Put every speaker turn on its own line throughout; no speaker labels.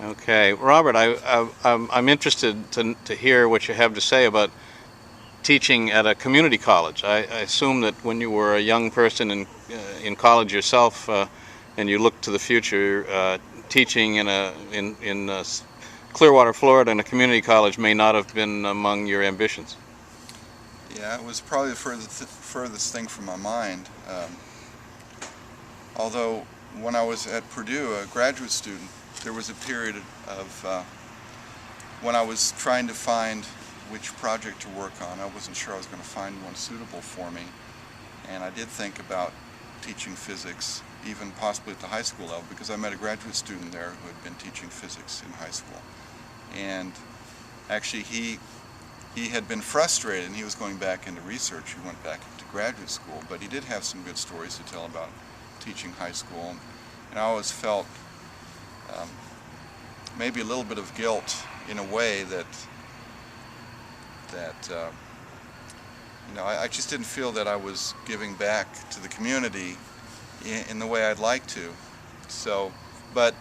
Okay, Robert, I'm interested to hear what you have to say about teaching at a community college. I assume that when you were a young person in college yourself, and you looked to the future, teaching in Clearwater, Florida, in a community college may not have been among your ambitions.
Yeah, it was probably the furthest thing from my mind. Although when I was at Purdue, a graduate student, there was a period of when I was trying to find which project to work on. I wasn't sure I was going to find one suitable for me, and I did think about teaching physics, even possibly at the high school level, because I met a graduate student there who had been teaching physics in high school. And actually he had been frustrated and he was going back into research. He went back into graduate school, but he did have some good stories to tell about teaching high school. And I always felt maybe a little bit of guilt in a way that I just didn't feel that I was giving back to the community in the way I'd like to. So, but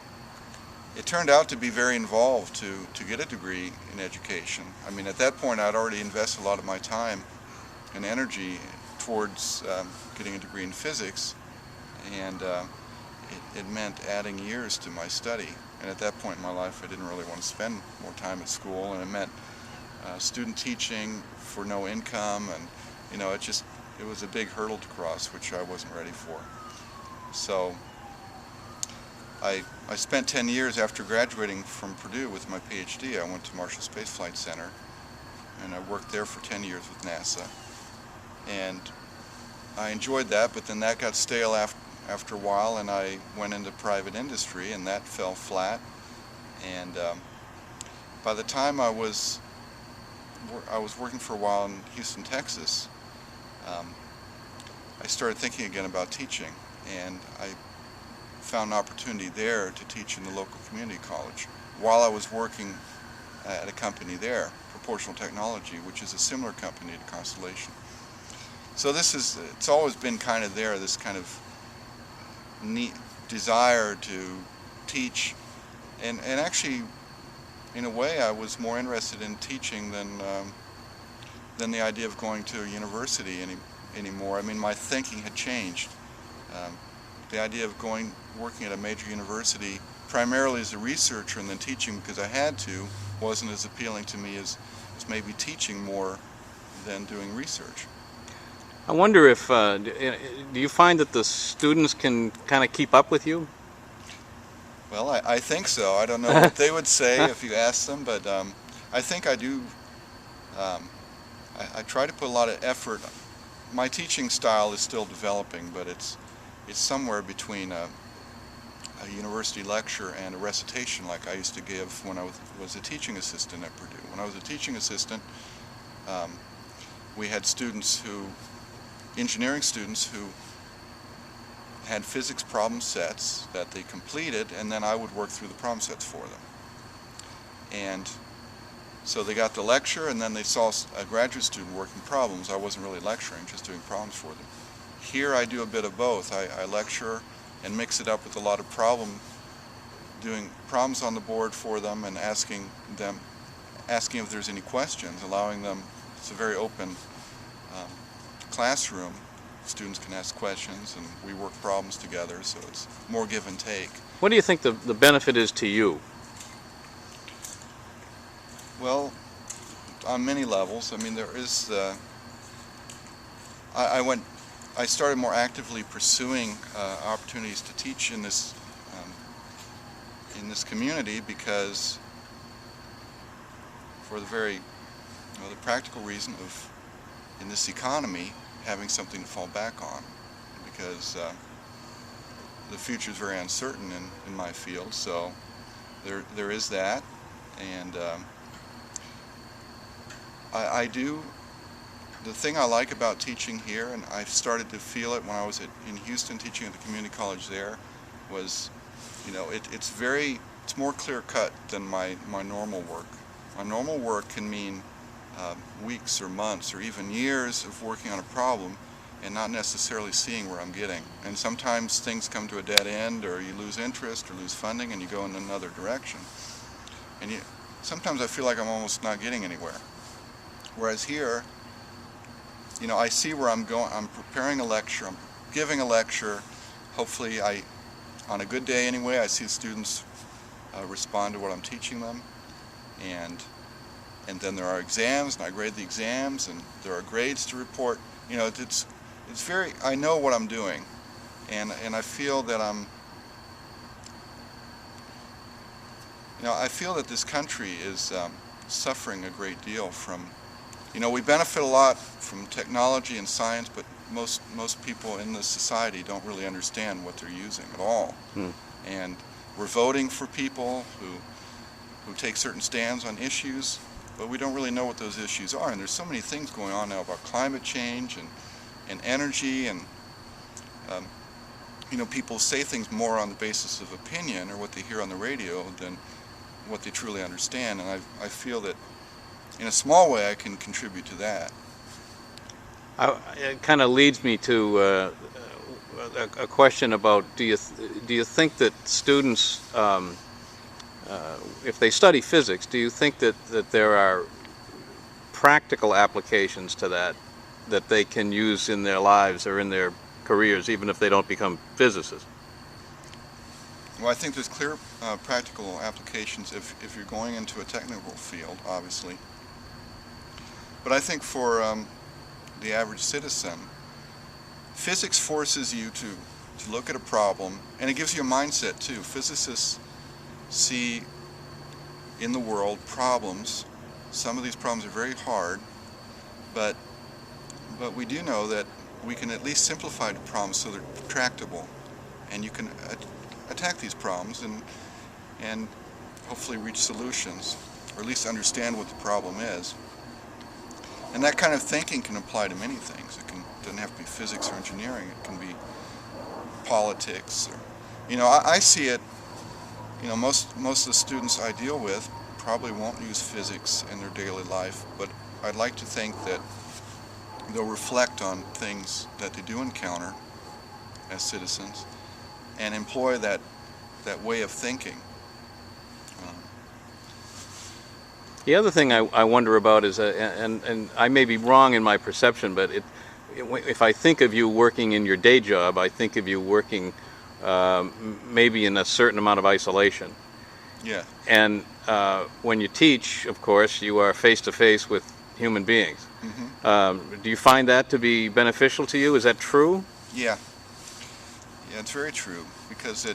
it turned out to be very involved to get a degree in education. I mean, at that point I'd already invested a lot of my time and energy towards getting a degree in physics, and it meant adding years to my study. And at that point in my life I didn't really want to spend more time at school, and it meant student teaching for no income, and it was a big hurdle to cross, which I wasn't ready for. So I spent 10 years after graduating from Purdue with my PhD. I went to Marshall Space Flight Center, and I worked there for 10 years with NASA. And I enjoyed that, but then that got stale after a while, and I went into private industry, and that fell flat. And by the time I was working for a while in Houston, Texas, I started thinking again about teaching, and I found an opportunity there to teach in the local community college while I was working at a company there, Proportional Technology, which is a similar company to Constellation. So it's always been kind of there, this kind of neat desire to teach, and actually in a way I was more interested in teaching than the idea of going to a university anymore. I mean, my thinking had changed. The idea of working at a major university primarily as a researcher and then teaching because I had to wasn't as appealing to me as maybe teaching more than doing research.
I wonder if, do you find that the students can kind of keep up with you?
Well, I think so. I don't know what they would say if you asked them, but I think I do. I try to put a lot of effort. My teaching style is still developing, but it's somewhere between a university lecture and a recitation like I used to give when I was a teaching assistant at Purdue. When I was a teaching assistant, we had engineering students who had physics problem sets that they completed, and then I would work through the problem sets for them. And so they got the lecture, and then they saw a graduate student working problems. I wasn't really lecturing, just doing problems for them. Here I do a bit of both. I lecture and mix it up with a lot of doing problems on the board for them and asking if there's any questions, allowing them. It's a very open classroom. Students can ask questions and we work problems together, so it's more give and take.
What do you think the benefit is to you?
Well, on many levels. I mean, there is I started more actively pursuing opportunities to teach in this community because for the very the practical reason of, in this economy, having something to fall back on, because the future is very uncertain in my field. So there is that, and I do. The thing I like about teaching here, and I started to feel it when I was in Houston teaching at the community college there, was, it's more clear-cut than my normal work. My normal work can mean weeks or months or even years of working on a problem and not necessarily seeing where I'm getting. And sometimes things come to a dead end, or you lose interest or lose funding and you go in another direction. And sometimes I feel like I'm almost not getting anywhere. Whereas here, I see where I'm going. I'm preparing a lecture. I'm giving a lecture. Hopefully, on a good day anyway, I see students respond to what I'm teaching them, and then there are exams, and I grade the exams, and there are grades to report. It's very. I know what I'm doing, and I feel that I feel that this country is suffering a great deal from. We benefit a lot from technology and science, but most people in this society don't really understand what they're using at all. And we're voting for people who take certain stands on issues, but we don't really know what those issues are. And there's so many things going on now about climate change and energy, and people say things more on the basis of opinion or what they hear on the radio than what they truly understand. And I feel that in a small way I can contribute to that.
It kind of leads me to a question about, do you think that students, if they study physics, do you think that there are practical applications to that they can use in their lives or in their careers, even if they don't become physicists?
Well, I think there's clear practical applications if you're going into a technical field, obviously. But I think for the average citizen, physics forces you to look at a problem, and it gives you a mindset too. Physicists see in the world problems. Some of these problems are very hard, but we do know that we can at least simplify the problems so they're tractable, and you can attack these problems and hopefully reach solutions, or at least understand what the problem is. And that kind of thinking can apply to many things. Doesn't have to be physics or engineering. It can be politics. Or, I see it. Most of the students I deal with probably won't use physics in their daily life, but I'd like to think that they'll reflect on things that they do encounter as citizens and employ that way of thinking.
The other thing I wonder about is, and I may be wrong in my perception, but if I think of you working in your day job, I think of you working maybe in a certain amount of isolation.
Yeah.
And when you teach, of course, you are face-to-face with human beings. Mm-hmm. Do you find that to be beneficial to you? Is that true?
Yeah. Yeah, it's very true, because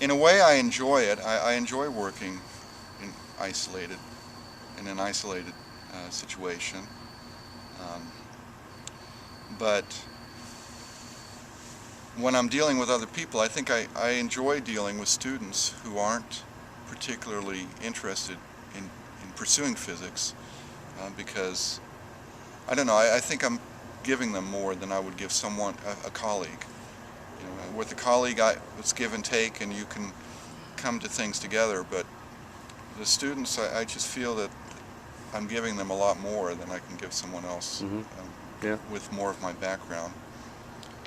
in a way I enjoy it. I enjoy working in an isolated situation. But when I'm dealing with other people, I think I enjoy dealing with students who aren't particularly interested in pursuing physics, because, I don't know, I think I'm giving them more than I would give someone, a colleague. With a colleague, it's give and take, and you can come to things together, but the students, I just feel that I'm giving them a lot more than I can give someone else. Mm-hmm. With more of my background.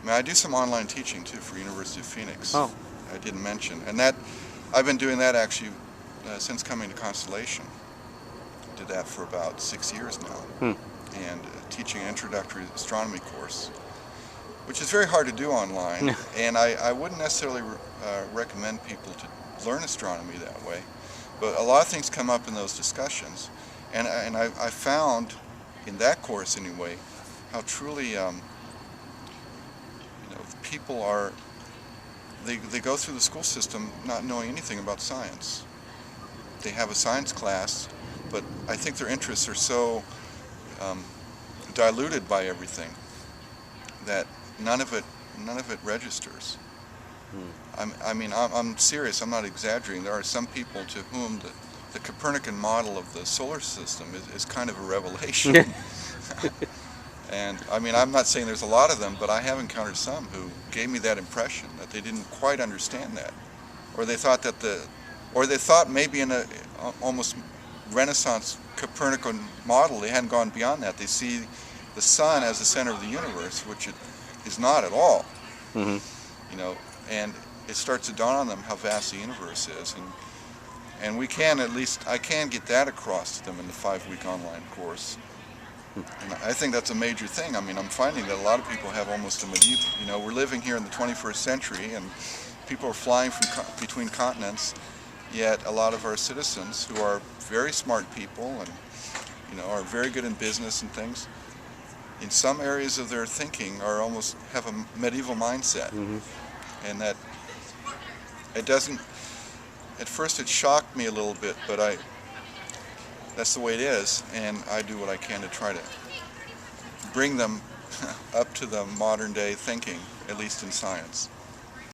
I do some online teaching too for University of Phoenix.
Oh.
I didn't mention, and I've been doing that actually since coming to Constellation. Did that for about 6 years now, and teaching an introductory astronomy course, which is very hard to do online. And I wouldn't necessarily recommend people to learn astronomy that way, but a lot of things come up in those discussions, and I found in that course anyway how truly people are, they go through the school system not knowing anything about science. They have a science class, but I think their interests are so diluted by everything that none of it registers. I'm serious. I'm not exaggerating. There are some people to whom the Copernican model of the solar system is kind of a revelation. And I'm not saying there's a lot of them, but I have encountered some who gave me that impression that they didn't quite understand that, or they thought maybe in a almost Renaissance Copernican model they hadn't gone beyond that. They see the sun as the center of the universe, which it is not at all. Mm-hmm. And it starts to dawn on them how vast the universe is, And we can, at least I can get that across to them in the 5-week online course. And I think that's a major thing. I mean, I'm finding that a lot of people have almost a medieval, you know, we're living here in the 21st century and people are flying from between continents, yet a lot of our citizens who are very smart people and, you know, are very good in business and things, in some areas of their thinking are almost have a medieval mindset. And that it doesn't, at first it shocked me a little bit, but that's the way it is, and I do what I can to try to bring them up to the modern day thinking, at least in science.